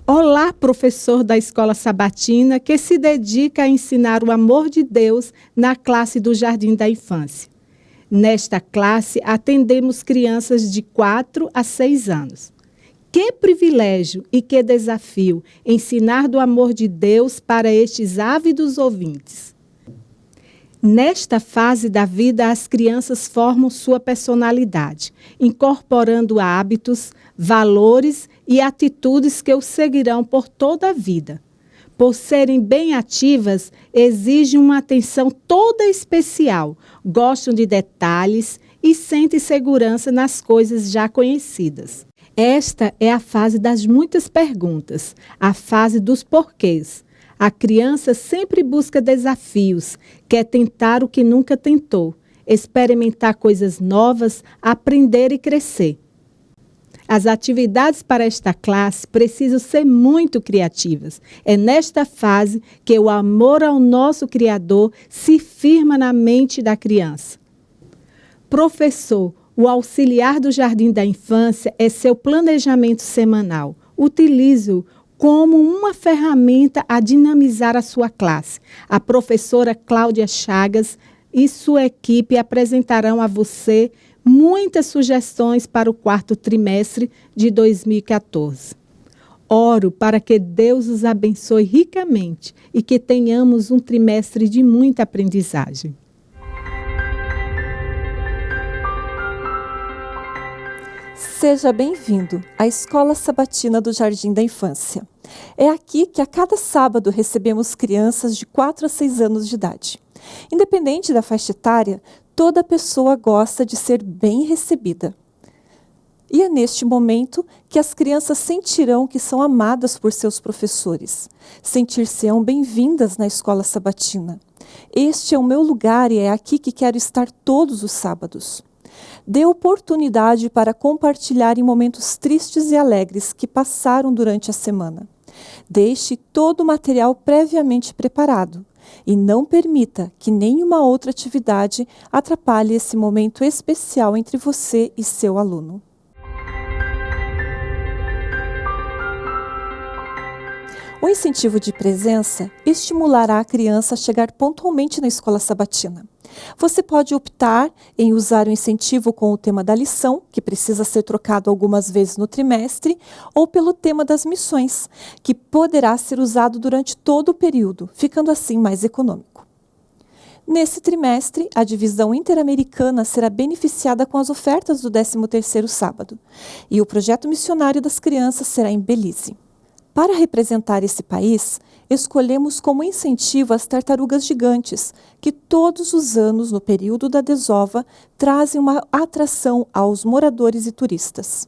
Olá, professor da Escola Sabatina, que se dedica a ensinar o amor de Deus na classe do Jardim da Infância. Nesta classe, atendemos crianças de 4 a 6 anos. Que privilégio e que desafio ensinar do amor de Deus para estes ávidos ouvintes. Nesta fase da vida, as crianças formam sua personalidade, incorporando hábitos, valores e atitudes que os seguirão por toda a vida. Por serem bem ativas, exigem uma atenção toda especial, gostam de detalhes e sentem segurança nas coisas já conhecidas. Esta é a fase das muitas perguntas, a fase dos porquês. A criança sempre busca desafios, quer tentar o que nunca tentou, experimentar coisas novas, aprender e crescer. As atividades para esta classe precisam ser muito criativas. É nesta fase que o amor ao nosso Criador se firma na mente da criança. Professor, o auxiliar do Jardim da Infância é seu planejamento semanal. Utilize-o como uma ferramenta a dinamizar a sua classe. A professora Cláudia Chagas e sua equipe apresentarão a você muitas sugestões para o 4º trimestre de 2014. Oro para que Deus os abençoe ricamente e que tenhamos um trimestre de muita aprendizagem. Seja bem-vindo à Escola Sabatina do Jardim da Infância. É aqui que a cada sábado recebemos crianças de 4 a 6 anos de idade. Independente da faixa etária, toda pessoa gosta de ser bem recebida. E é neste momento que as crianças sentirão que são amadas por seus professores. Sentir-se-ão bem-vindas na Escola Sabatina. Este é o meu lugar e é aqui que quero estar todos os sábados. Dê oportunidade para compartilhar em momentos tristes e alegres que passaram durante a semana. Deixe todo o material previamente preparado e não permita que nenhuma outra atividade atrapalhe esse momento especial entre você e seu aluno. O incentivo de presença estimulará a criança a chegar pontualmente na escola sabatina. Você pode optar em usar o incentivo com o tema da lição, que precisa ser trocado algumas vezes no trimestre, ou pelo tema das missões, que poderá ser usado durante todo o período, ficando assim mais econômico. Nesse trimestre, a divisão interamericana será beneficiada com as ofertas do 13º sábado, e o projeto missionário das crianças será em Belize. Para representar esse país, escolhemos como incentivo as tartarugas gigantes, que todos os anos, no período da desova, trazem uma atração aos moradores e turistas.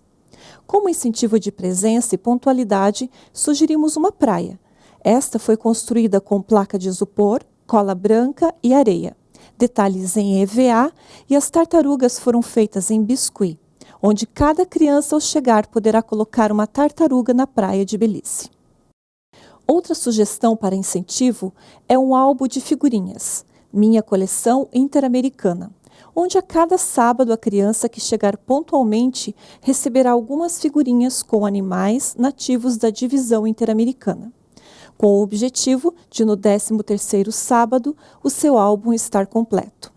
Como incentivo de presença e pontualidade, sugerimos uma praia. Esta foi construída com placa de isopor, cola branca e areia, detalhes em EVA e as tartarugas foram feitas em biscuit, onde cada criança ao chegar poderá colocar uma tartaruga na praia de Belize. Outra sugestão para incentivo é um álbum de figurinhas, Minha Coleção Interamericana, onde a cada sábado a criança que chegar pontualmente receberá algumas figurinhas com animais nativos da divisão interamericana, com o objetivo de no 13º sábado o seu álbum estar completo.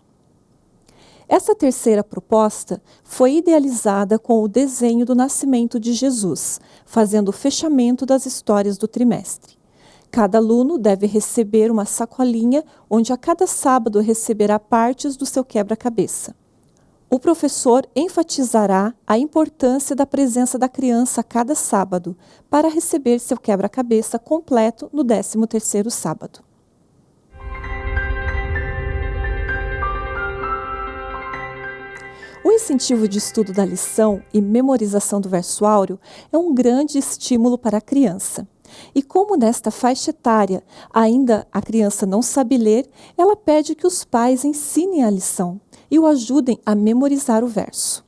Essa terceira proposta foi idealizada com o desenho do nascimento de Jesus, fazendo o fechamento das histórias do trimestre. Cada aluno deve receber uma sacolinha onde a cada sábado receberá partes do seu quebra-cabeça. O professor enfatizará a importância da presença da criança a cada sábado para receber seu quebra-cabeça completo no 13º sábado. O incentivo de estudo da lição e memorização do verso áureo é um grande estímulo para a criança. E como nesta faixa etária ainda a criança não sabe ler, ela pede que os pais ensinem a lição e o ajudem a memorizar o verso.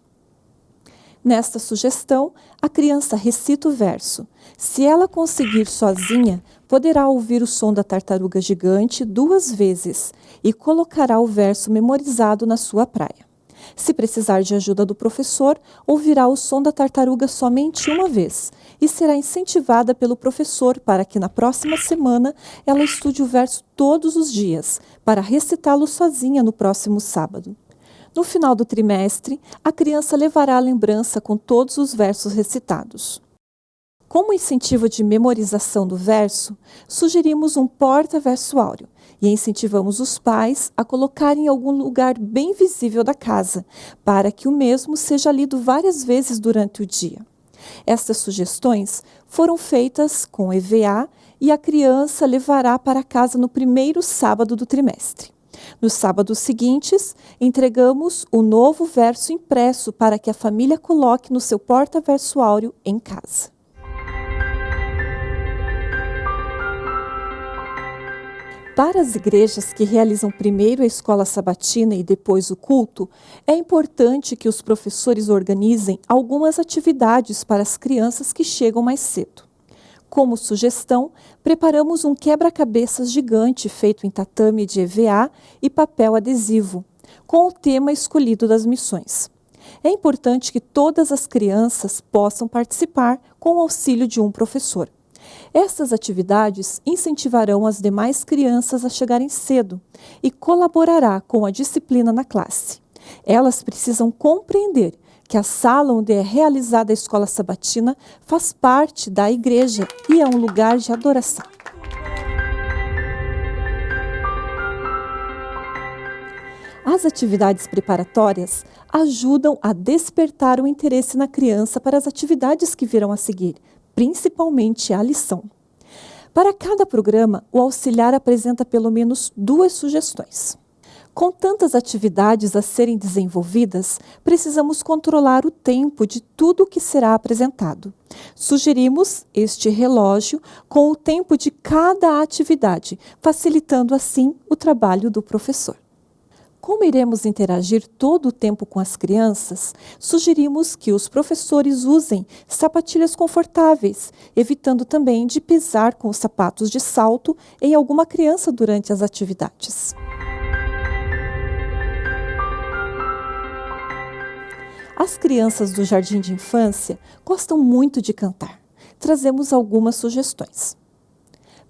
Nesta sugestão, a criança recita o verso. Se ela conseguir sozinha, poderá ouvir o som da tartaruga gigante 2 vezes e colocará o verso memorizado na sua praia. Se precisar de ajuda do professor, ouvirá o som da tartaruga somente uma vez e será incentivada pelo professor para que na próxima semana ela estude o verso todos os dias, para recitá-lo sozinha no próximo sábado. No final do trimestre, a criança levará a lembrança com todos os versos recitados. Como incentivo de memorização do verso, sugerimos um porta-verso áureo e incentivamos os pais a colocarem em algum lugar bem visível da casa, para que o mesmo seja lido várias vezes durante o dia. Estas sugestões foram feitas com EVA e a criança levará para casa no primeiro sábado do trimestre. Nos sábados seguintes, entregamos o novo verso impresso para que a família coloque no seu porta-verso áureo em casa. Para as igrejas que realizam primeiro a escola sabatina e depois o culto, é importante que os professores organizem algumas atividades para as crianças que chegam mais cedo. Como sugestão, preparamos um quebra-cabeças gigante feito em tatame de EVA e papel adesivo, com o tema escolhido das missões. É importante que todas as crianças possam participar com o auxílio de um professor. Estas atividades incentivarão as demais crianças a chegarem cedo e colaborará com a disciplina na classe. Elas precisam compreender que a sala onde é realizada a escola sabatina faz parte da igreja e é um lugar de adoração. As atividades preparatórias ajudam a despertar o interesse na criança para as atividades que virão a seguir, principalmente a lição. Para cada programa, o auxiliar apresenta pelo menos 2 sugestões. Com tantas atividades a serem desenvolvidas, precisamos controlar o tempo de tudo o que será apresentado. Sugerimos este relógio com o tempo de cada atividade, facilitando assim o trabalho do professor. Como iremos interagir todo o tempo com as crianças, sugerimos que os professores usem sapatilhas confortáveis, evitando também de pisar com os sapatos de salto em alguma criança durante as atividades. As crianças do jardim de infância gostam muito de cantar. Trazemos algumas sugestões.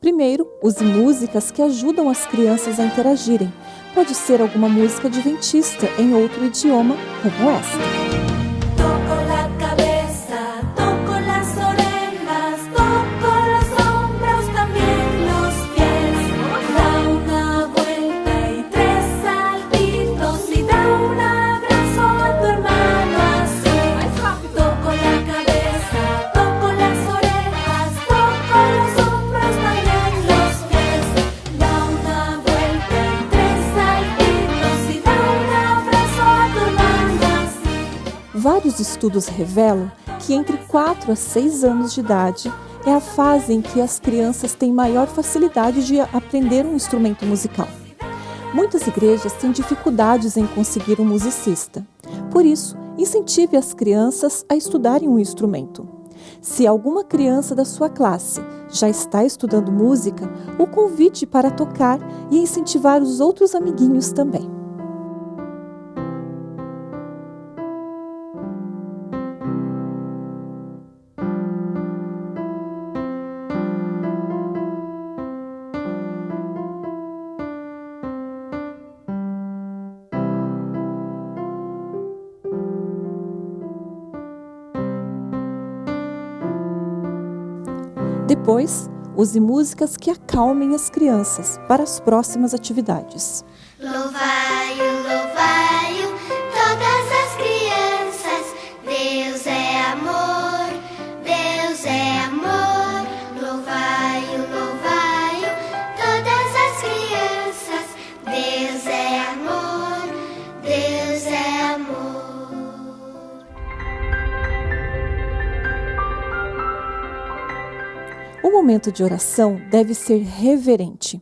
Primeiro, use músicas que ajudam as crianças a interagirem. Pode ser alguma música adventista em outro idioma, como esta. Toco la cabeza, toco las orejas, toco los hombros, también los pies. Da una vuelta y 3 saltitos y da un abrazo a tu hermano así. Toco la cabeza, toco las orejas, toco los hombros, también los pies. Da una vuelta y 3 saltitos y da un abrazo a tu hermano así. Vários estudos revelam que entre 4 a 6 anos de idade é a fase em que as crianças têm maior facilidade de aprender um instrumento musical. Muitas igrejas têm dificuldades em conseguir um musicista. Por isso, incentive as crianças a estudarem um instrumento. Se alguma criança da sua classe já está estudando música, o convide para tocar e incentivar os outros amiguinhos também. Depois, use músicas que acalmem as crianças para as próximas atividades. Louvaio, todas as crianças. Deus é amor, Deus é amor. Louvaio, todas as crianças. Deus é amor, Deus é amor. O momento de oração deve ser reverente,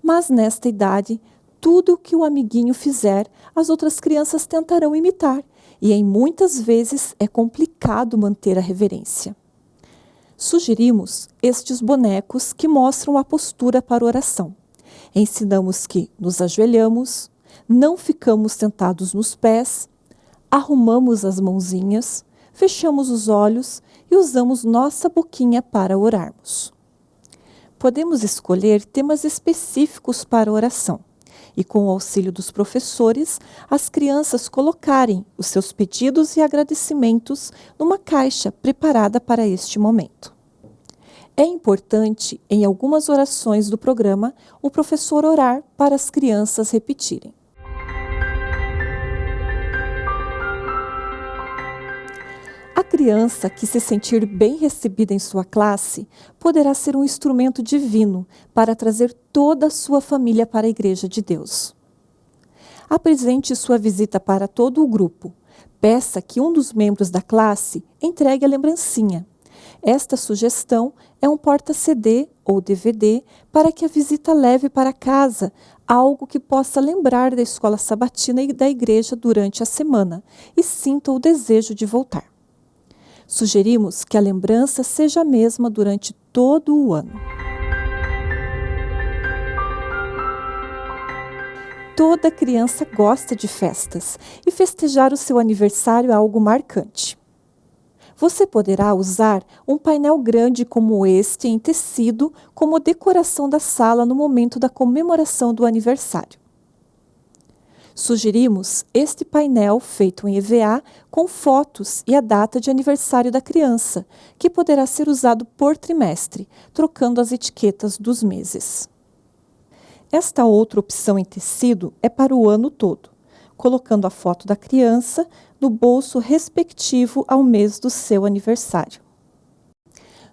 mas nesta idade, tudo o que o amiguinho fizer, as outras crianças tentarão imitar, e em muitas vezes é complicado manter a reverência. Sugerimos estes bonecos que mostram a postura para oração. Ensinamos que nos ajoelhamos, não ficamos sentados nos pés, arrumamos as mãozinhas, fechamos os olhos e usamos nossa boquinha para orarmos. Podemos escolher temas específicos para a oração e, com o auxílio dos professores, as crianças colocarem os seus pedidos e agradecimentos numa caixa preparada para este momento. É importante, em algumas orações do programa, o professor orar para as crianças repetirem. A criança que se sentir bem recebida em sua classe poderá ser um instrumento divino para trazer toda a sua família para a Igreja de Deus. Apresente sua visita para todo o grupo. Peça que um dos membros da classe entregue a lembrancinha. Esta sugestão é um porta-CD ou DVD para que a visita leve para casa algo que possa lembrar da escola sabatina e da igreja durante a semana e sinta o desejo de voltar. Sugerimos que a lembrança seja a mesma durante todo o ano. Toda criança gosta de festas e festejar o seu aniversário é algo marcante. Você poderá usar um painel grande como este em tecido como decoração da sala no momento da comemoração do aniversário. Sugerimos este painel feito em EVA com fotos e a data de aniversário da criança, que poderá ser usado por trimestre, trocando as etiquetas dos meses. Esta outra opção em tecido é para o ano todo, colocando a foto da criança no bolso respectivo ao mês do seu aniversário.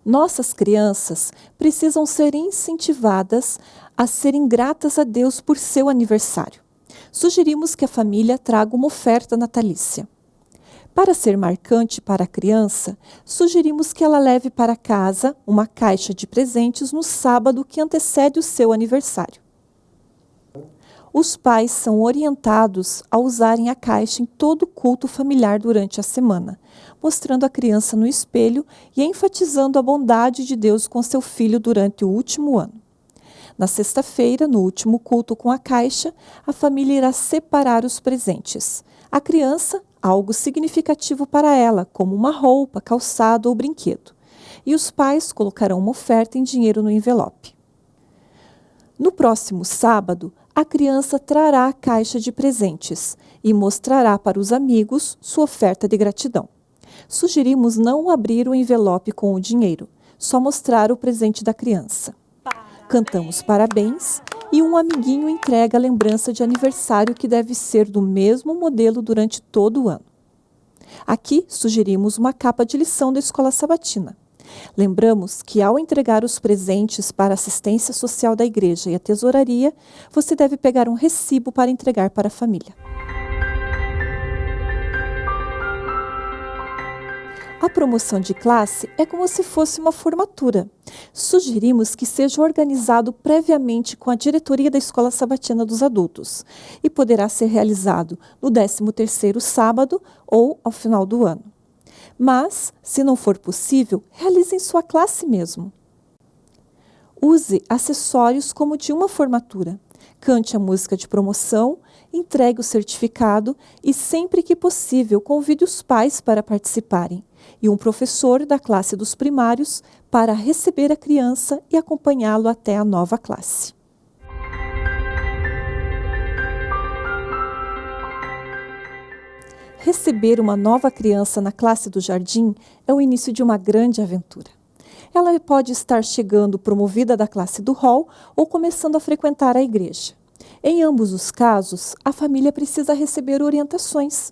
Nossas crianças precisam ser incentivadas a serem gratas a Deus por seu aniversário. Sugerimos que a família traga uma oferta natalícia. Para ser marcante para a criança, sugerimos que ela leve para casa uma caixa de presentes no sábado que antecede o seu aniversário. Os pais são orientados a usarem a caixa em todo culto familiar durante a semana, mostrando a criança no espelho e enfatizando a bondade de Deus com seu filho durante o último ano. Na sexta-feira, no último culto com a caixa, a família irá separar os presentes. A criança, algo significativo para ela, como uma roupa, calçado ou brinquedo. E os pais colocarão uma oferta em dinheiro no envelope. No próximo sábado, a criança trará a caixa de presentes e mostrará para os amigos sua oferta de gratidão. Sugerimos não abrir o envelope com o dinheiro, só mostrar o presente da criança. Cantamos parabéns e um amiguinho entrega a lembrança de aniversário que deve ser do mesmo modelo durante todo o ano. Aqui sugerimos uma capa de lição da escola sabatina. Lembramos que ao entregar os presentes para a assistência social da igreja e a tesouraria, você deve pegar um recibo para entregar para a família. A promoção de classe é como se fosse uma formatura. Sugerimos que seja organizado previamente com a diretoria da Escola Sabatina dos Adultos e poderá ser realizado no 13º sábado ou ao final do ano. Mas, se não for possível, realize em sua classe mesmo. Use acessórios como de uma formatura. Cante a música de promoção, entregue o certificado e, sempre que possível, convide os pais para participarem e um professor da classe dos primários para receber a criança e acompanhá-lo até a nova classe. Receber uma nova criança na classe do jardim é o início de uma grande aventura. Ela pode estar chegando promovida da classe do hall ou começando a frequentar a igreja. Em ambos os casos, a família precisa receber orientações.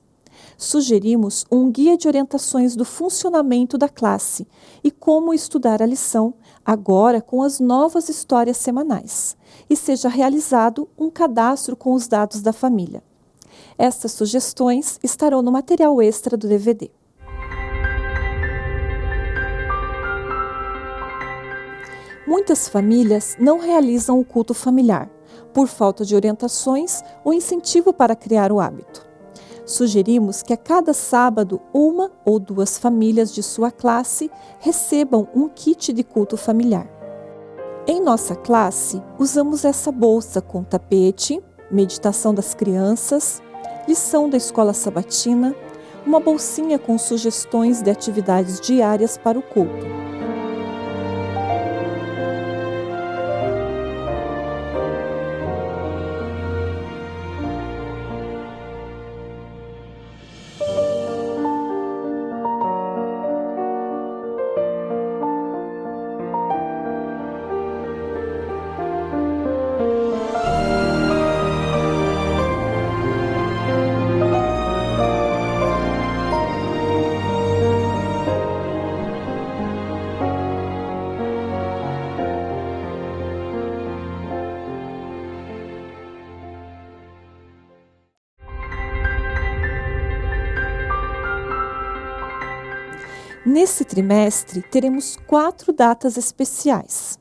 Sugerimos um guia de orientações do funcionamento da classe e como estudar a lição, agora com as novas histórias semanais, e seja realizado um cadastro com os dados da família. Estas sugestões estarão no material extra do DVD. Muitas famílias não realizam o culto familiar, por falta de orientações ou incentivo para criar o hábito. Sugerimos que a cada sábado, uma ou duas famílias de sua classe recebam um kit de culto familiar. Em nossa classe, usamos essa bolsa com tapete, meditação das crianças, lição da escola sabatina, uma bolsinha com sugestões de atividades diárias para o culto. Nesse trimestre, teremos 4 datas especiais.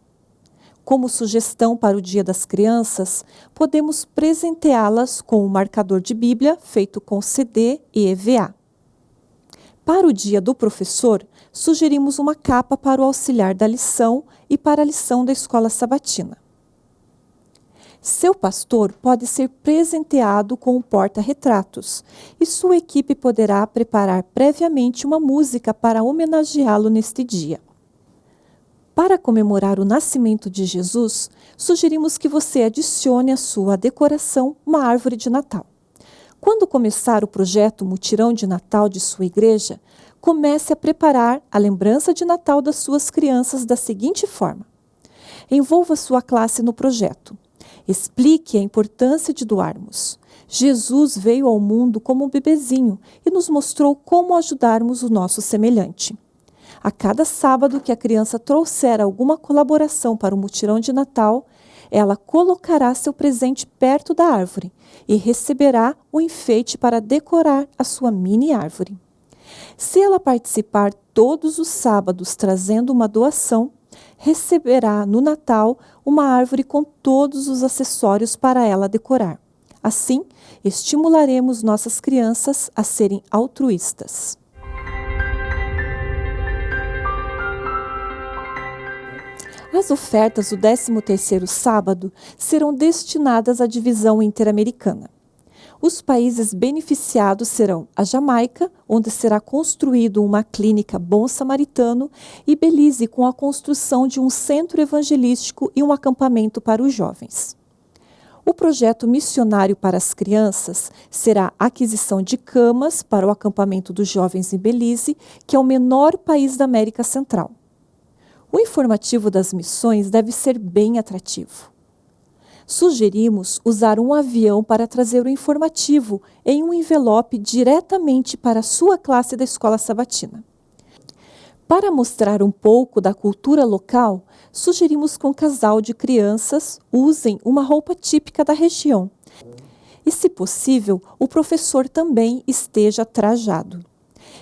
Como sugestão para o Dia das Crianças, podemos presenteá-las com um marcador de Bíblia feito com CD e EVA. Para o Dia do Professor, sugerimos uma capa para o auxiliar da lição e para a lição da escola sabatina. Seu pastor pode ser presenteado com um porta-retratos e sua equipe poderá preparar previamente uma música para homenageá-lo neste dia. Para comemorar o nascimento de Jesus, sugerimos que você adicione à sua decoração uma árvore de Natal. Quando começar o projeto Mutirão de Natal de sua igreja, comece a preparar a lembrança de Natal das suas crianças da seguinte forma: envolva sua classe no projeto. Explique a importância de doarmos. Jesus veio ao mundo como um bebezinho e nos mostrou como ajudarmos o nosso semelhante. A cada sábado que a criança trouxer alguma colaboração para o mutirão de Natal, ela colocará seu presente perto da árvore e receberá o enfeite para decorar a sua mini árvore. Se ela participar todos os sábados trazendo uma doação, receberá no Natal uma árvore com todos os acessórios para ela decorar. Assim, estimularemos nossas crianças a serem altruístas. As ofertas do 13º sábado serão destinadas à divisão interamericana. Os países beneficiados serão a Jamaica, onde será construído uma clínica Bom Samaritano, e Belize, com a construção de um centro evangelístico e um acampamento para os jovens. O projeto missionário para as crianças será a aquisição de camas para o acampamento dos jovens em Belize, que é o menor país da América Central. O informativo das missões deve ser bem atrativo. Sugerimos usar um avião para trazer o informativo em um envelope diretamente para a sua classe da escola sabatina. Para mostrar um pouco da cultura local, sugerimos que um casal de crianças usem uma roupa típica da região. E, se possível, o professor também esteja trajado.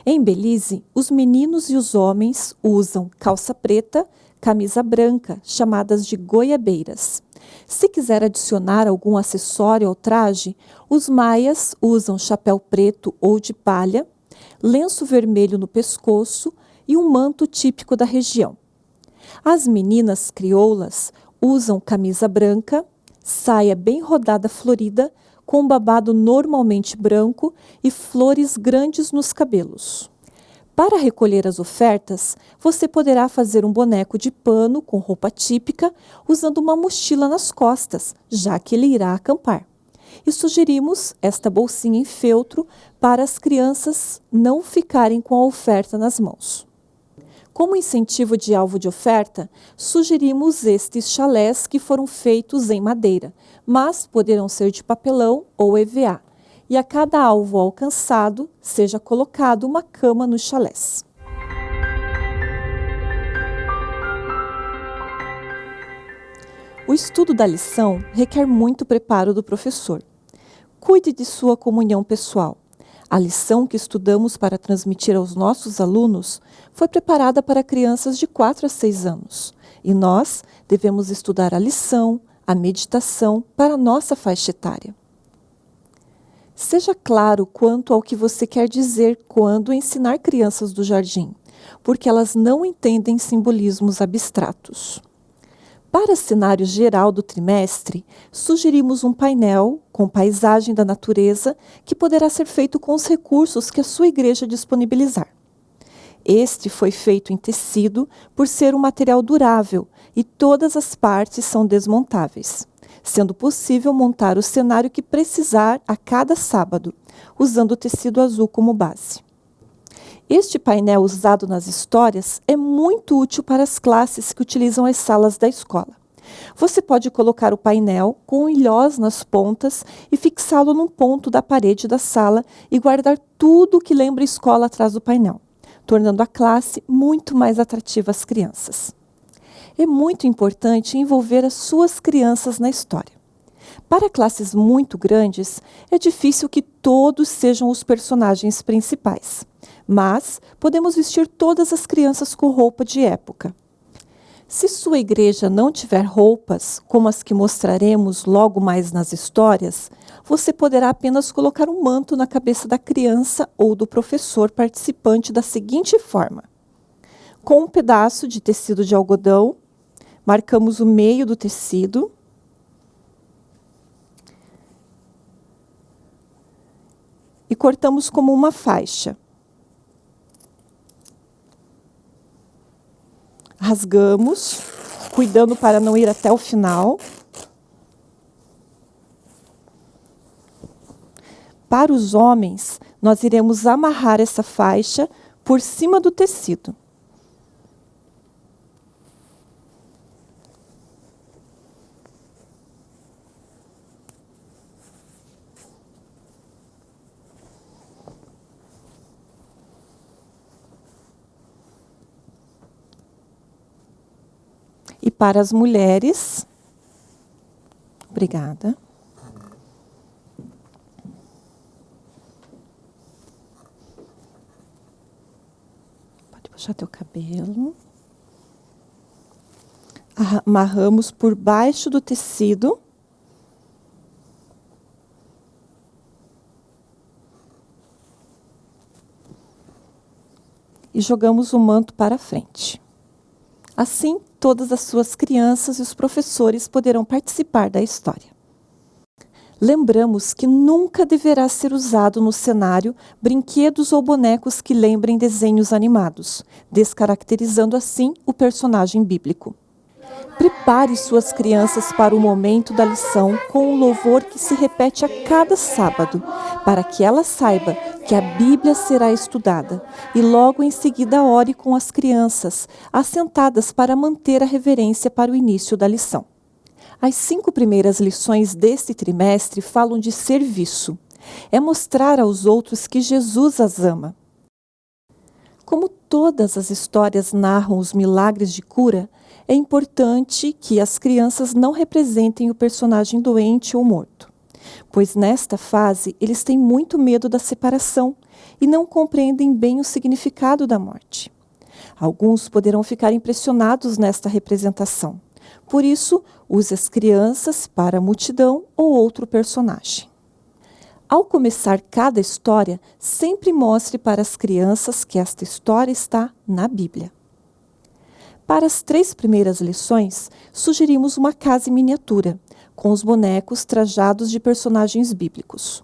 Em Belize, os meninos e os homens usam calça preta, camisa branca, chamadas de goiabeiras. Se quiser adicionar algum acessório ao traje, os maias usam chapéu preto ou de palha, lenço vermelho no pescoço e um manto típico da região. As meninas crioulas usam camisa branca, saia bem rodada florida, com babado normalmente branco e flores grandes nos cabelos. Para recolher as ofertas, você poderá fazer um boneco de pano com roupa típica, usando uma mochila nas costas, já que ele irá acampar. E sugerimos esta bolsinha em feltro para as crianças não ficarem com a oferta nas mãos. Como incentivo de alvo de oferta, sugerimos estes chalés que foram feitos em madeira, mas poderão ser de papelão ou EVA. E a cada alvo alcançado, seja colocado uma cama nos chalés. O estudo da lição requer muito preparo do professor. Cuide de sua comunhão pessoal. A lição que estudamos para transmitir aos nossos alunos foi preparada para crianças de 4 a 6 anos. E nós devemos estudar a lição, a meditação para a nossa faixa etária. Seja claro quanto ao que você quer dizer quando ensinar crianças do jardim, porque elas não entendem simbolismos abstratos. Para cenário geral do trimestre, sugerimos um painel com paisagem da natureza que poderá ser feito com os recursos que a sua igreja disponibilizar. Este foi feito em tecido por ser um material durável e todas as partes são desmontáveis, sendo possível montar o cenário que precisar a cada sábado, usando o tecido azul como base. Este painel usado nas histórias é muito útil para as classes que utilizam as salas da escola. Você pode colocar o painel com ilhós nas pontas e fixá-lo num ponto da parede da sala e guardar tudo que lembra a escola atrás do painel, tornando a classe muito mais atrativa às crianças. É muito importante envolver as suas crianças na história. Para classes muito grandes, é difícil que todos sejam os personagens principais, mas podemos vestir todas as crianças com roupa de época. Se sua igreja não tiver roupas, como as que mostraremos logo mais nas histórias, você poderá apenas colocar um manto na cabeça da criança ou do professor participante da seguinte forma. Com um pedaço de tecido de algodão, marcamos o meio do tecido e cortamos como uma faixa. Rasgamos, cuidando para não ir até o final. Para os homens, nós iremos amarrar essa faixa por cima do tecido. E para as mulheres, obrigada. Pode puxar teu cabelo. Amarramos por baixo do tecido. E jogamos o manto para frente. Assim, todas as suas crianças e os professores poderão participar da história. Lembramos que nunca deverá ser usado no cenário brinquedos ou bonecos que lembrem desenhos animados, descaracterizando assim o personagem bíblico. Prepare suas crianças para o momento da lição com o louvor que se repete a cada sábado, para que ela saiba que a Bíblia será estudada e logo em seguida ore com as crianças, assentadas para manter a reverência para o início da lição. As 5 primeiras lições deste trimestre falam de serviço. É mostrar aos outros que Jesus as ama. Como todas as histórias narram os milagres de cura, é importante que as crianças não representem o personagem doente ou morto, pois nesta fase eles têm muito medo da separação e não compreendem bem o significado da morte. Alguns poderão ficar impressionados nesta representação. Por isso, use as crianças para a multidão ou outro personagem. Ao começar cada história, sempre mostre para as crianças que esta história está na Bíblia. Para as 3 primeiras lições, sugerimos uma casa em miniatura, com os bonecos trajados de personagens bíblicos.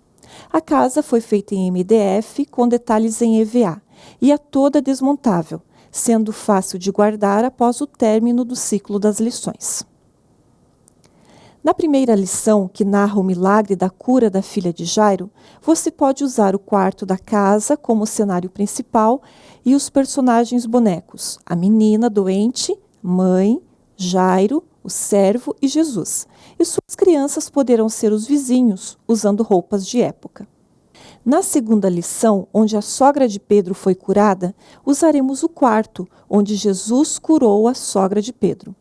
A casa foi feita em MDF com detalhes em EVA e é toda desmontável, sendo fácil de guardar após o término do ciclo das lições. Na primeira lição, que narra o milagre da cura da filha de Jairo, você pode usar o quarto da casa como cenário principal e os personagens bonecos, a menina doente, mãe, Jairo, o servo e Jesus. E suas crianças poderão ser os vizinhos, usando roupas de época. Na segunda lição, onde a sogra de Pedro foi curada, usaremos o quarto, onde Jesus curou a sogra de Pedro.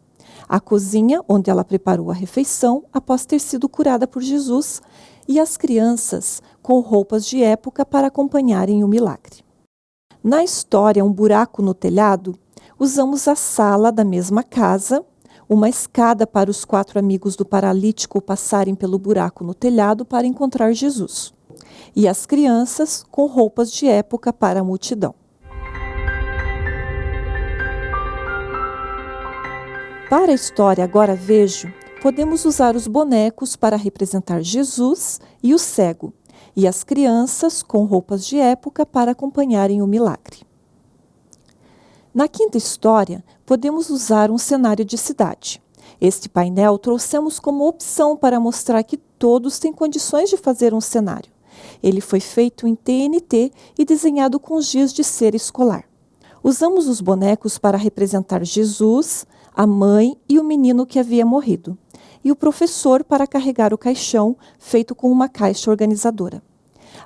A cozinha, onde ela preparou a refeição após ter sido curada por Jesus, e as crianças com roupas de época para acompanharem o milagre. Na história Um Buraco no Telhado, usamos a sala da mesma casa, uma escada para os 4 amigos do paralítico passarem pelo buraco no telhado para encontrar Jesus, e as crianças com roupas de época para a multidão. Para a história Agora Vejo, podemos usar os bonecos para representar Jesus e o cego, e as crianças com roupas de época para acompanharem o milagre. Na quinta história, podemos usar um cenário de cidade. Este painel trouxemos como opção para mostrar que todos têm condições de fazer um cenário. Ele foi feito em TNT e desenhado com giz de cera escolar. Usamos os bonecos para representar Jesus, a mãe e o menino que havia morrido, e o professor para carregar o caixão feito com uma caixa organizadora.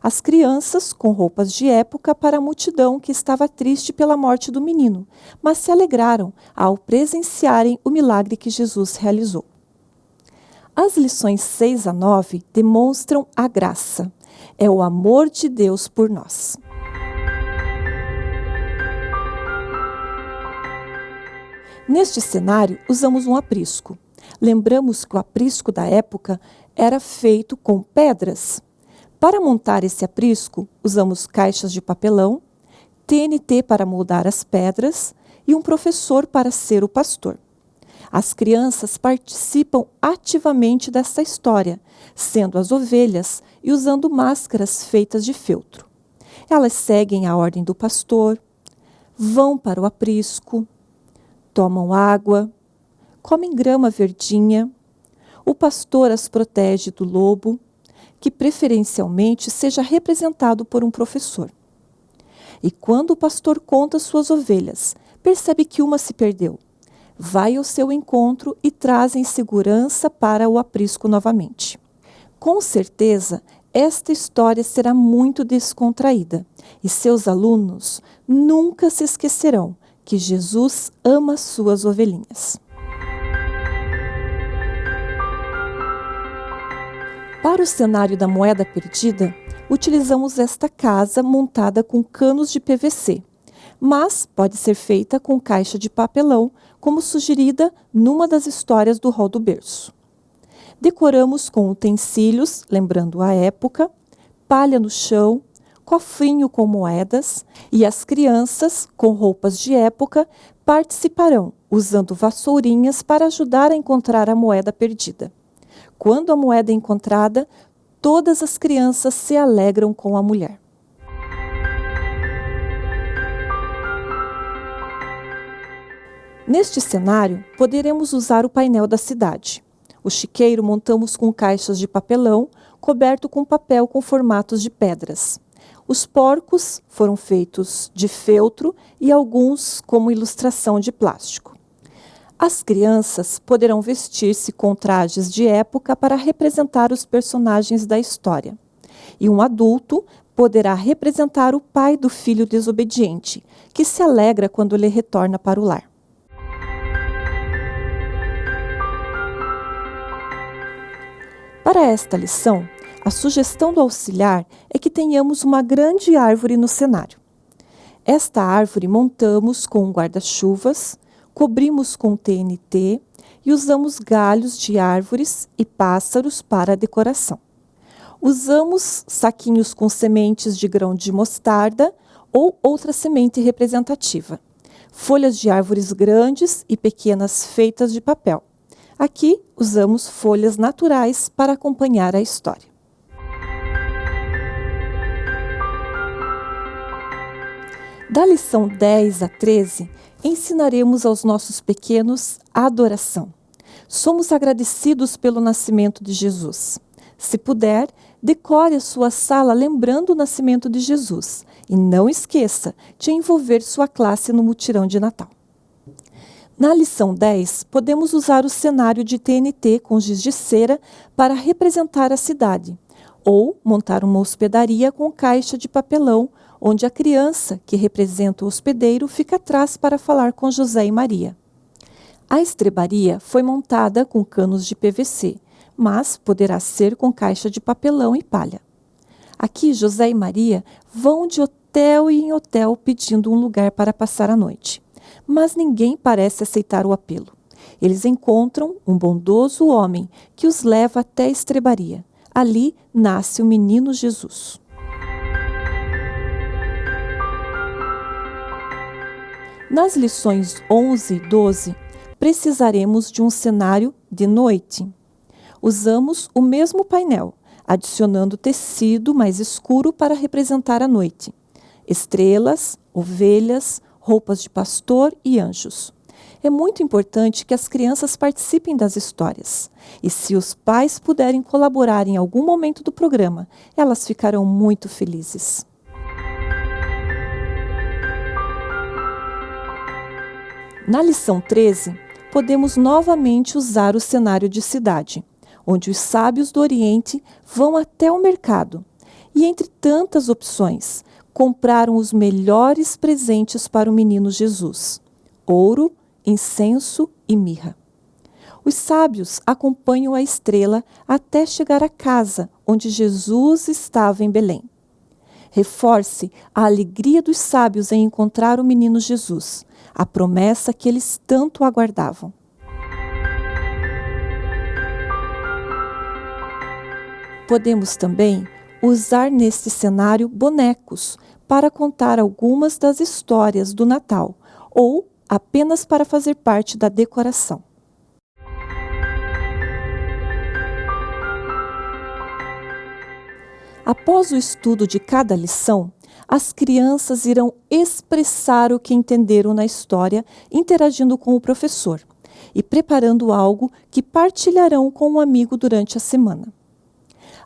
As crianças com roupas de época para a multidão que estava triste pela morte do menino, mas se alegraram ao presenciarem o milagre que Jesus realizou. As lições 6 a 9 demonstram a graça. É o amor de Deus por nós. Neste cenário, usamos um aprisco. Lembramos que o aprisco da época era feito com pedras. Para montar esse aprisco, usamos caixas de papelão, TNT para moldar as pedras e um professor para ser o pastor. As crianças participam ativamente dessa história, sendo as ovelhas e usando máscaras feitas de feltro. Elas seguem a ordem do pastor, vão para o aprisco, tomam água, comem grama verdinha. O pastor as protege do lobo, que preferencialmente seja representado por um professor. E quando o pastor conta suas ovelhas, percebe que uma se perdeu. Vai ao seu encontro e traz em segurança para o aprisco novamente. Com certeza, esta história será muito descontraída e seus alunos nunca se esquecerão que Jesus ama suas ovelhinhas. Para o cenário da moeda perdida, utilizamos esta casa montada com canos de PVC, mas pode ser feita com caixa de papelão, como sugerida numa das histórias do Rol do Berço. Decoramos com utensílios, lembrando a época, palha no chão, cofrinho com moedas, e as crianças, com roupas de época, participarão, usando vassourinhas para ajudar a encontrar a moeda perdida. Quando a moeda é encontrada, todas as crianças se alegram com a mulher. Neste cenário, poderemos usar o painel da cidade. O chiqueiro montamos com caixas de papelão, coberto com papel com formatos de pedras. Os porcos foram feitos de feltro e alguns como ilustração de plástico. As crianças poderão vestir-se com trajes de época para representar os personagens da história. E um adulto poderá representar o pai do filho desobediente, que se alegra quando ele retorna para o lar. Para esta lição, a sugestão do auxiliar é que tenhamos uma grande árvore no cenário. Esta árvore montamos com um guarda-chuvas, cobrimos com TNT e usamos galhos de árvores e pássaros para a decoração. Usamos saquinhos com sementes de grão de mostarda ou outra semente representativa, folhas de árvores grandes e pequenas feitas de papel. Aqui usamos folhas naturais para acompanhar a história. Da lição 10 a 13, ensinaremos aos nossos pequenos a adoração. Somos agradecidos pelo nascimento de Jesus. Se puder, decore a sua sala lembrando o nascimento de Jesus e não esqueça de envolver sua classe no mutirão de Natal. Na lição 10, podemos usar o cenário de TNT com giz de cera para representar a cidade, ou montar uma hospedaria com caixa de papelão, onde a criança, que representa o hospedeiro, fica atrás para falar com José e Maria. A estrebaria foi montada com canos de PVC, mas poderá ser com caixa de papelão e palha. Aqui, José e Maria vão de hotel em hotel pedindo um lugar para passar a noite. Mas ninguém parece aceitar o apelo. Eles encontram um bondoso homem que os leva até a estrebaria. Ali nasce o menino Jesus. Nas lições 11 e 12, precisaremos de um cenário de noite. Usamos o mesmo painel, adicionando tecido mais escuro para representar a noite. Estrelas, ovelhas, roupas de pastor e anjos. É muito importante que as crianças participem das histórias. E se os pais puderem colaborar em algum momento do programa, elas ficarão muito felizes. Na lição 13, podemos novamente usar o cenário de cidade, onde os sábios do Oriente vão até o mercado e, entre tantas opções, compraram os melhores presentes para o menino Jesus: ouro, incenso e mirra. Os sábios acompanham a estrela até chegar à casa onde Jesus estava em Belém. Reforce a alegria dos sábios em encontrar o menino Jesus, a promessa que eles tanto aguardavam. Podemos também usar neste cenário bonecos para contar algumas das histórias do Natal ou apenas para fazer parte da decoração. Após o estudo de cada lição, as crianças irão expressar o que entenderam na história, interagindo com o professor e preparando algo que partilharão com um amigo durante a semana.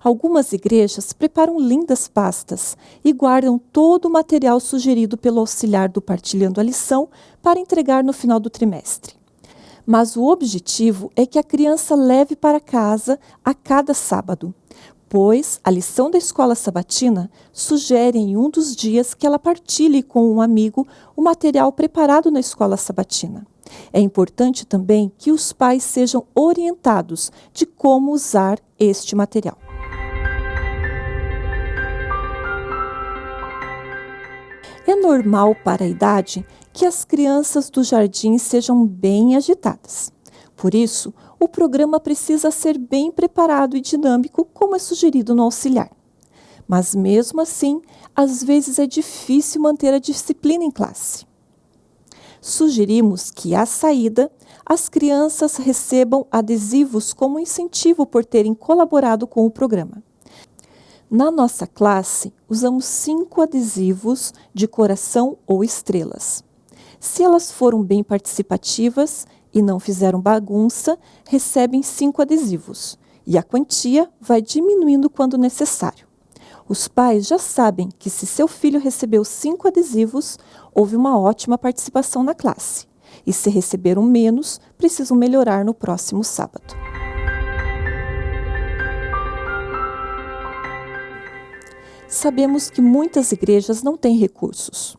Algumas igrejas preparam lindas pastas e guardam todo o material sugerido pelo auxiliar do Partilhando a Lição para entregar no final do trimestre. Mas o objetivo é que a criança leve para casa a cada sábado, pois a lição da escola sabatina sugere em um dos dias que ela partilhe com um amigo o material preparado na escola sabatina. É importante também que os pais sejam orientados de como usar este material. É normal para a idade que as crianças do jardim sejam bem agitadas. Por isso, o programa precisa ser bem preparado e dinâmico, como é sugerido no auxiliar. Mas mesmo assim, às vezes é difícil manter a disciplina em classe. Sugerimos que, à saída, as crianças recebam adesivos como incentivo por terem colaborado com o programa. Na nossa classe, usamos 5 adesivos de coração ou estrelas. Se elas foram bem participativas e não fizeram bagunça, recebem 5 adesivos. E a quantia vai diminuindo quando necessário. Os pais já sabem que se seu filho recebeu 5 adesivos, houve uma ótima participação na classe. E se receberam menos, precisam melhorar no próximo sábado. Sabemos que muitas igrejas não têm recursos.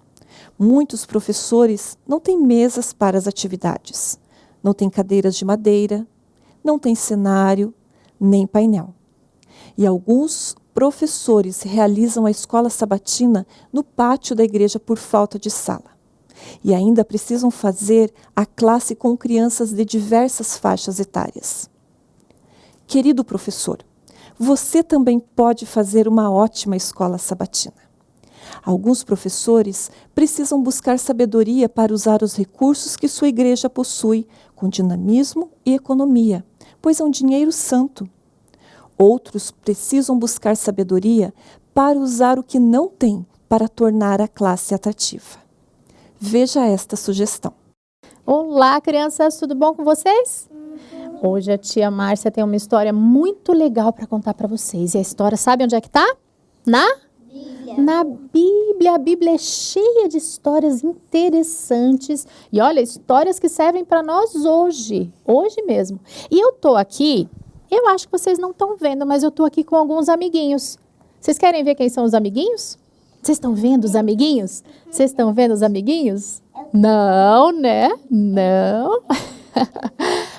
Muitos professores não têm mesas para as atividades, não têm cadeiras de madeira, não têm cenário, nem painel. E alguns professores realizam a escola sabatina no pátio da igreja por falta de sala. E ainda precisam fazer a classe com crianças de diversas faixas etárias. Querido professor, você também pode fazer uma ótima escola sabatina. Alguns professores precisam buscar sabedoria para usar os recursos que sua igreja possui com dinamismo e economia, pois é um dinheiro santo. Outros precisam buscar sabedoria para usar o que não tem para tornar a classe atrativa. Veja esta sugestão. Olá, crianças, tudo bom com vocês? Hoje a tia Márcia tem uma história muito legal para contar para vocês. E a história, sabe onde é que está? Na Bíblia. A Bíblia é cheia de histórias interessantes. E olha, histórias que servem para nós hoje mesmo. E eu tô aqui, eu acho que vocês não estão vendo, mas eu tô aqui com alguns amiguinhos. Vocês querem ver quem são os amiguinhos? Vocês estão vendo os amiguinhos? Vocês estão vendo os amiguinhos? Não, né? Não.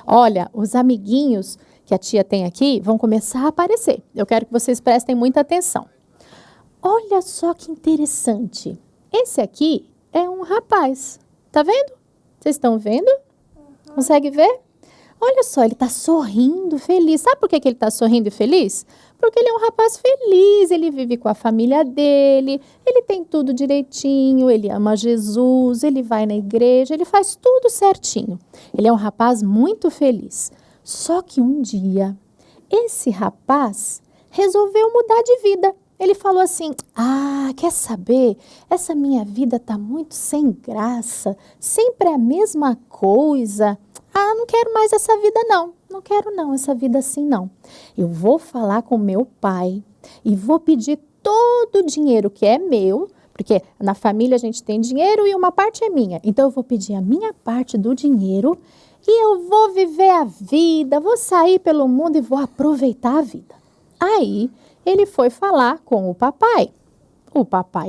Olha, os amiguinhos que a tia tem aqui vão começar a aparecer. Eu quero que vocês prestem muita atenção. Olha só que interessante. Esse aqui é um rapaz. Tá vendo? Vocês estão vendo? Consegue ver? Olha só, ele está sorrindo, feliz. Sabe por que ele está sorrindo e feliz? Porque ele é um rapaz feliz, ele vive com a família dele, ele tem tudo direitinho, ele ama Jesus, ele vai na igreja, ele faz tudo certinho. Ele é um rapaz muito feliz. Só que um dia, esse rapaz resolveu mudar de vida. Ele falou assim, quer saber? Essa minha vida está muito sem graça, sempre a mesma coisa. Não quero mais essa vida não. Não quero não, essa vida assim não. Eu vou falar com meu pai e vou pedir todo o dinheiro que é meu, porque na família a gente tem dinheiro e uma parte é minha. Então eu vou pedir a minha parte do dinheiro e eu vou viver a vida, vou sair pelo mundo e vou aproveitar a vida. Aí ele foi falar com o papai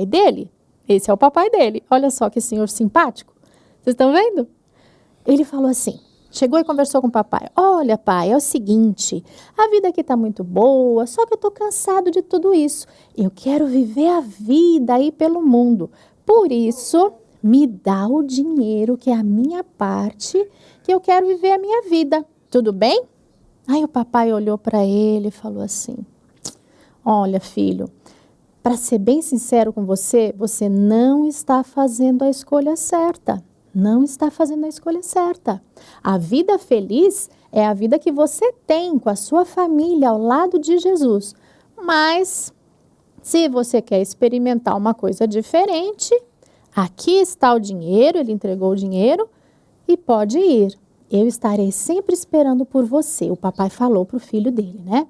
dele. Esse é o papai dele. Olha só que senhor simpático. Vocês estão vendo? Ele falou assim, chegou e conversou com o papai. Olha, pai, é o seguinte, a vida aqui está muito boa, só que eu estou cansado de tudo isso. Eu quero viver a vida aí pelo mundo. Por isso, me dá o dinheiro, que é a minha parte, que eu quero viver a minha vida. Tudo bem? Aí o papai olhou para ele e falou assim, olha, filho, para ser bem sincero com você, você não está fazendo a escolha certa. Não está fazendo a escolha certa. A vida feliz é a vida que você tem com a sua família ao lado de Jesus. Mas, se você quer experimentar uma coisa diferente, aqui está o dinheiro, ele entregou o dinheiro e pode ir. Eu estarei sempre esperando por você, o papai falou para o filho dele, né?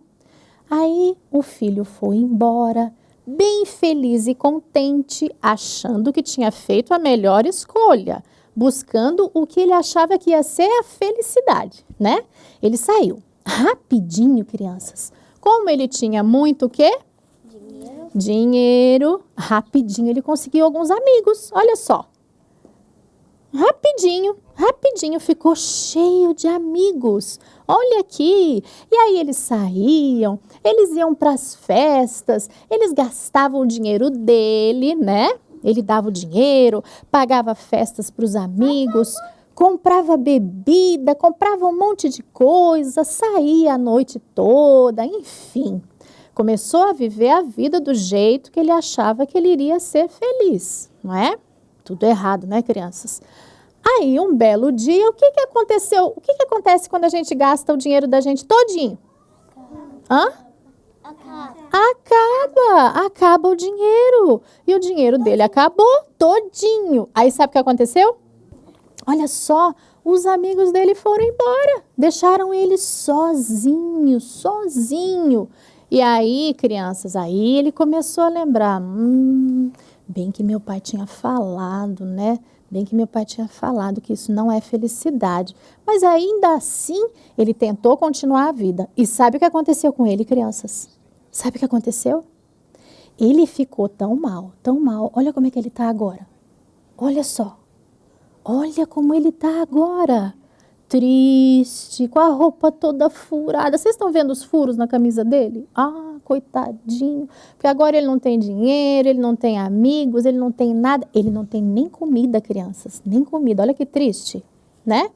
Aí o filho foi embora, bem feliz e contente, achando que tinha feito a melhor escolha, buscando o que ele achava que ia ser a felicidade, né? Ele saiu rapidinho, crianças. Como ele tinha muito o quê? Dinheiro. Rapidinho ele conseguiu alguns amigos, olha só. Rapidinho ficou cheio de amigos. Olha aqui. E aí eles saíam, eles iam para as festas, eles gastavam o dinheiro dele, né? Ele dava o dinheiro, pagava festas para os amigos, comprava bebida, comprava um monte de coisa, saía a noite toda, enfim. Começou a viver a vida do jeito que ele achava que ele iria ser feliz, não é? Tudo errado, né, crianças? Aí, um belo dia, o que aconteceu? O que acontece quando a gente gasta o dinheiro da gente todinho? Acaba o dinheiro. E o dinheiro dele acabou todinho. Aí sabe o que aconteceu? Olha só, os amigos dele foram embora. Deixaram ele sozinho. E aí, crianças, aí ele começou a lembrar. Bem que meu pai tinha falado, né? Bem que meu pai tinha falado que isso não é felicidade. Mas ainda assim, ele tentou continuar a vida. E sabe o que aconteceu com ele, crianças? Sabe o que aconteceu? Ele ficou tão mal. Olha como é que ele está agora. Olha só. Olha como ele está agora. Triste, com a roupa toda furada. Vocês estão vendo os furos na camisa dele? Coitadinho. Porque agora ele não tem dinheiro, ele não tem amigos, ele não tem nada. Ele não tem nem comida, crianças. Nem comida. Olha que triste, né?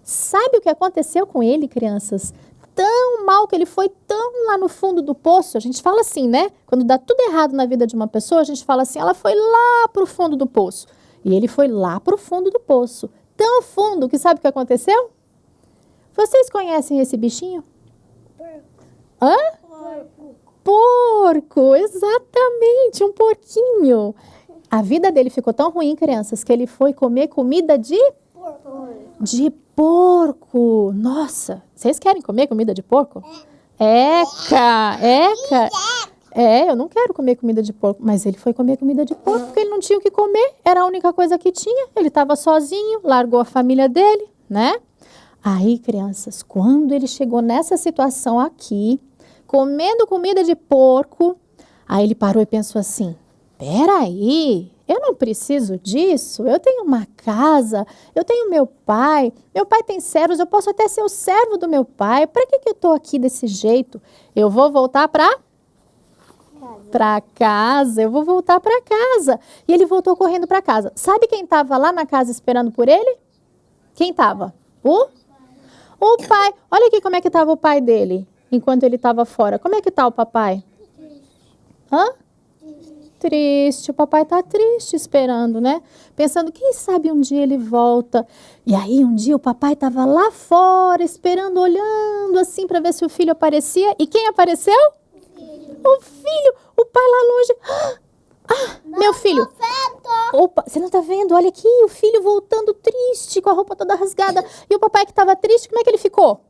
Sabe o que aconteceu com ele, crianças? Tão mal que ele foi tão lá no fundo do poço. A gente fala assim, né? Quando dá tudo errado na vida de uma pessoa, a gente fala assim, ela foi lá pro fundo do poço. E ele foi lá pro fundo do poço. Tão fundo que sabe o que aconteceu? Vocês conhecem esse bichinho? Porco, exatamente, um porquinho. A vida dele ficou tão ruim, crianças, que ele foi comer comida de porco. Nossa, vocês querem comer comida de porco? Eca. Eu não quero comer comida de porco, mas ele foi comer comida de porco porque ele não tinha o que comer, era a única coisa que tinha. Ele estava sozinho, largou a família dele, né? Aí, crianças, quando ele chegou nessa situação aqui, comendo comida de porco, aí ele parou e pensou assim, peraí, eu não preciso disso, eu tenho uma casa, eu tenho meu pai tem servos, eu posso até ser o servo do meu pai, para que eu estou aqui desse jeito? Eu vou voltar para casa. E ele voltou correndo para casa. Sabe quem estava lá na casa esperando por ele? Quem estava? O pai, olha aqui como é que estava o pai dele, enquanto ele estava fora. Como é que está o papai? Hã? Triste, o papai tá triste esperando, né? Pensando, quem sabe um dia ele volta. E aí um dia o papai tava lá fora, esperando, olhando assim para ver se o filho aparecia. E quem apareceu? O filho, o pai lá longe. Meu filho. Opa, você não tá vendo? Olha aqui, o filho voltando triste, com a roupa toda rasgada. E o papai que tava triste, como é que ele ficou?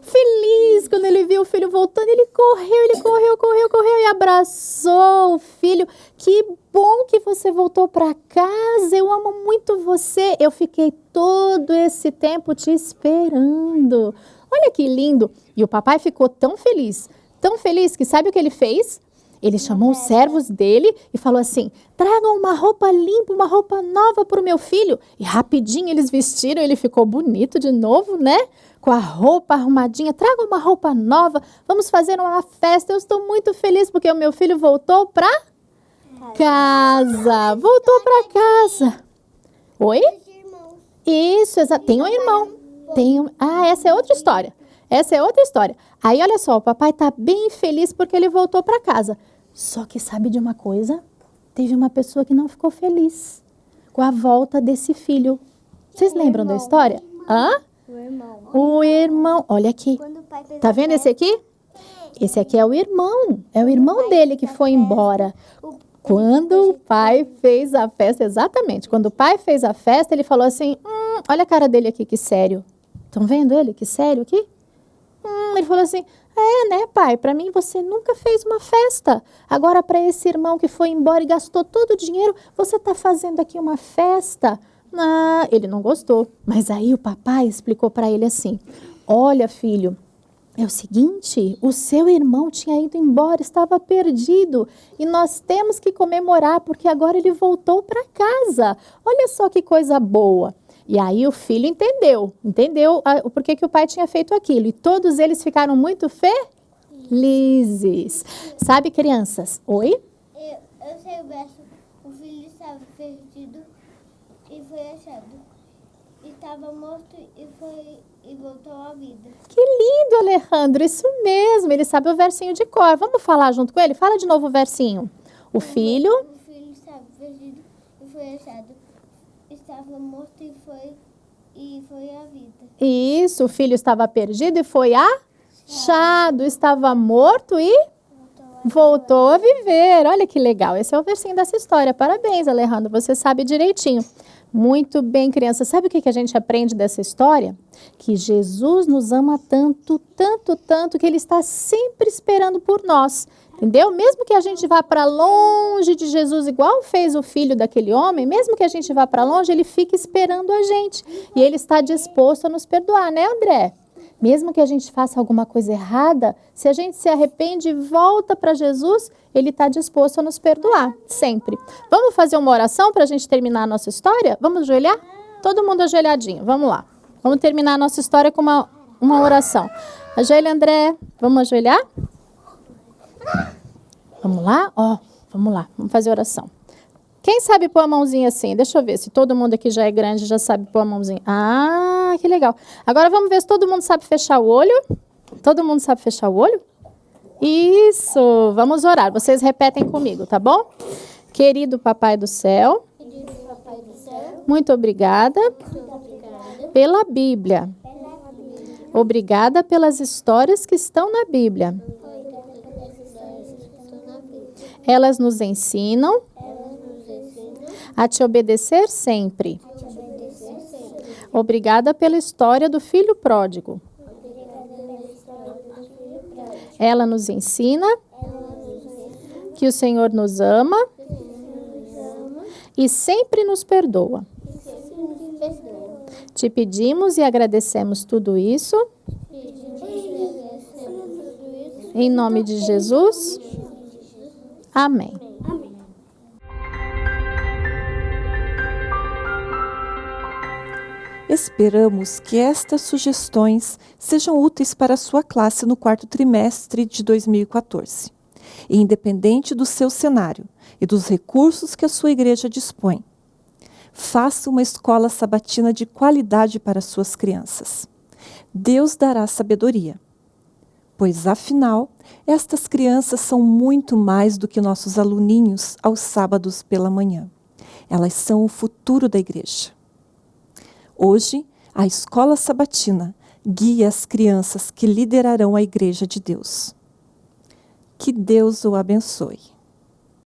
Feliz quando ele viu o filho voltando, ele correu e abraçou o filho. Que bom que você voltou para casa, eu amo muito você. Eu fiquei todo esse tempo te esperando. Olha que lindo. E o papai ficou tão feliz que sabe o que ele fez? Ele chamou os servos dele e falou assim, tragam uma roupa limpa, uma roupa nova para o meu filho. E rapidinho eles vestiram, ele ficou bonito de novo, né? Com a roupa arrumadinha, tragam uma roupa nova, vamos fazer uma festa. Eu estou muito feliz porque o meu filho voltou para casa. Voltou para casa. Oi? Isso, tem um irmão. Essa é outra história. Aí, olha só, o papai está bem feliz porque ele voltou para casa. Só que sabe de uma coisa? Teve uma pessoa que não ficou feliz com a volta desse filho. Vocês lembram da história? O irmão. Olha aqui. Tá vendo esse aqui? Esse aqui é o irmão. É o irmão dele que foi embora. Quando o pai fez a festa, exatamente. Quando o pai fez a festa, ele falou assim, olha a cara dele aqui, que sério. Estão vendo ele? Que sério aqui? Ele falou assim, né, pai? Para mim você nunca fez uma festa. Agora para esse irmão que foi embora e gastou todo o dinheiro, você está fazendo aqui uma festa? Ele não gostou. Mas aí o papai explicou para ele assim, olha filho, é o seguinte, o seu irmão tinha ido embora, estava perdido. E nós temos que comemorar porque agora ele voltou para casa. Olha só que coisa boa. E aí o filho entendeu o porquê que o pai tinha feito aquilo. E todos eles ficaram muito felizes. Sabe, crianças? Oi? Eu sei o verso. O filho estava perdido e foi achado. Estava morto e voltou à vida. Que lindo, Alejandro. Isso mesmo. Ele sabe o versinho de cor. Vamos falar junto com ele? Fala de novo o versinho. O filho estava perdido e foi achado. Estava morto e foi à vida. Isso, o filho estava perdido e foi achado. Estava morto e voltou a viver. Olha que legal. Esse é o versinho dessa história. Parabéns, Alejandro. Você sabe direitinho. Muito bem, criança. Sabe o que a gente aprende dessa história? Que Jesus nos ama tanto, tanto, tanto, que Ele está sempre esperando por nós. Entendeu? Mesmo que a gente vá para longe de Jesus, igual fez o filho daquele homem, mesmo que a gente vá para longe, Ele fica esperando a gente. E Ele está disposto a nos perdoar, né, André? Mesmo que a gente faça alguma coisa errada, se a gente se arrepende e volta para Jesus, Ele está disposto a nos perdoar, sempre. Vamos fazer uma oração para a gente terminar a nossa história? Vamos ajoelhar? Todo mundo ajoelhadinho, vamos lá. Vamos terminar a nossa história com uma oração. Ajoelha, André. Vamos ajoelhar? Vamos lá? Vamos lá, vamos fazer oração. Quem sabe pôr a mãozinha assim? Deixa eu ver se todo mundo aqui já é grande, já sabe pôr a mãozinha. Que legal. Agora vamos ver se todo mundo sabe fechar o olho. Todo mundo sabe fechar o olho? Isso, vamos orar. Vocês repetem comigo, tá bom? Querido Papai do Céu, muito obrigada pela Bíblia. Obrigada pelas histórias que estão na Bíblia. Elas nos ensinam a te obedecer sempre. Obrigada pela história do filho pródigo. Ela nos ensina que o Senhor nos ama e sempre nos perdoa. Te pedimos e agradecemos tudo isso. Em nome de Jesus. Amém. Esperamos que estas sugestões sejam úteis para a sua classe no quarto trimestre de 2014. E independente do seu cenário e dos recursos que a sua igreja dispõe, faça uma escola sabatina de qualidade para suas crianças. Deus dará sabedoria, pois afinal, estas crianças são muito mais do que nossos aluninhos aos sábados pela manhã. Elas são o futuro da igreja. Hoje, a escola sabatina guia as crianças que liderarão a igreja de Deus. Que Deus o abençoe.